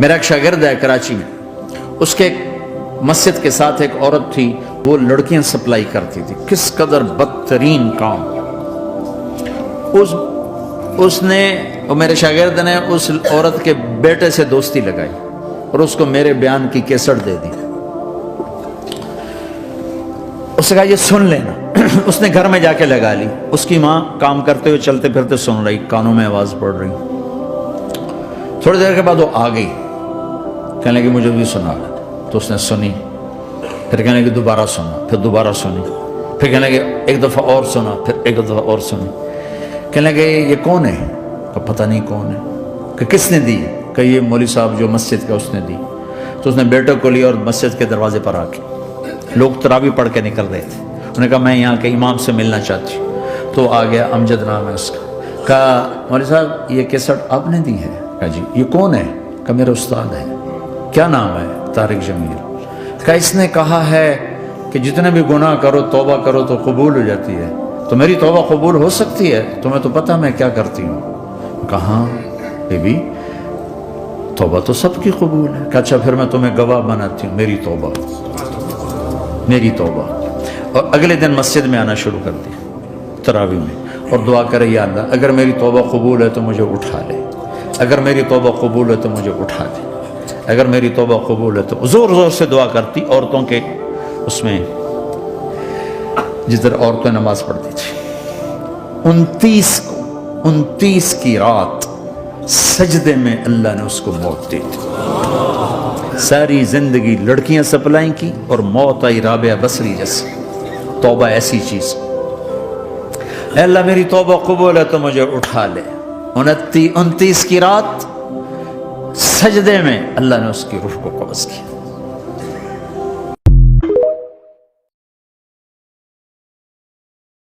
میرا ایک شاگرد ہے کراچی میں، اس کے مسجد کے ساتھ ایک عورت تھی، وہ لڑکیاں سپلائی کرتی تھی، کس قدر بدترین کام۔ اس نے، میرے شاگرد نے اس عورت کے بیٹے سے دوستی لگائی اور اس کو میرے بیان کی کیسٹ دے دی۔ اس نے کہا یہ سن لینا۔ اس نے گھر میں جا کے لگا لی، اس کی ماں کام کرتے ہوئے چلتے پھرتے سن رہی، کانوں میں آواز پڑ رہی۔ تھوڑی دیر کے بعد وہ آ گئی، کہنے لگی مجھے بھی سنا، تو اس نے سنی، پھر کہنے لگی دوبارہ سنا، پھر دوبارہ سنی، پھر کہنے لگی ایک دفعہ اور سنا، پھر ایک دفعہ اور سنی۔ کہنے لگے یہ کون ہے؟ کہ پتہ نہیں کون ہے۔ کہ کس نے دی؟ کہ یہ مولوی صاحب جو مسجد کا، اس نے دی۔ تو اس نے بیٹے کو لیا اور مسجد کے دروازے پر آ کے، لوگ تراویح پڑھ کے نکل رہے تھے، انہوں نے کہا میں یہاں کے امام سے ملنا چاہتی ہوں۔ تو آ گیا، امجد نام ہے اس کا۔ کہا مولوی صاحب یہ کیسٹ آپ نے دی ہے؟ کہا جی۔ یہ کون ہے؟ کہ میرا استاد ہے۔ کیا نام ہے؟ طارق جمیل۔ کہ اس نے کہا ہے کہ جتنے بھی گناہ کرو توبہ کرو تو قبول ہو جاتی ہے، تو میری توبہ قبول ہو سکتی ہے؟ تمہیں تو پتہ میں کیا کرتی ہوں۔ کہاں بی بی توبہ تو سب کی قبول ہے۔ کہ اچھا پھر میں تمہیں گواہ بناتی ہوں، میری توبہ، میری توبہ۔ اور اگلے دن مسجد میں آنا شروع کر دیا تراویح میں، اور دعا کرے یا اللہ اگر میری توبہ قبول ہے تو مجھے اٹھا لے، اگر میری توبہ قبول ہے تو مجھے اٹھا دے، اگر میری توبہ قبول ہے تو زور زور سے دعا کرتی۔ عورتوں کے اس میں جدھر عورتیں نماز پڑھتی تھی، 29 کی رات سجدے میں اللہ نے اس کو موت دی تھی۔ ساری زندگی لڑکیاں سپلائی کی اور موت آئی رابعہ بصری جیسی۔ توبہ ایسی چیز، اے اللہ میری توبہ قبول ہے تو مجھے اٹھا لے۔ 29 کی رات سجدے میں اللہ نے اس کی روح کو قبض کیا۔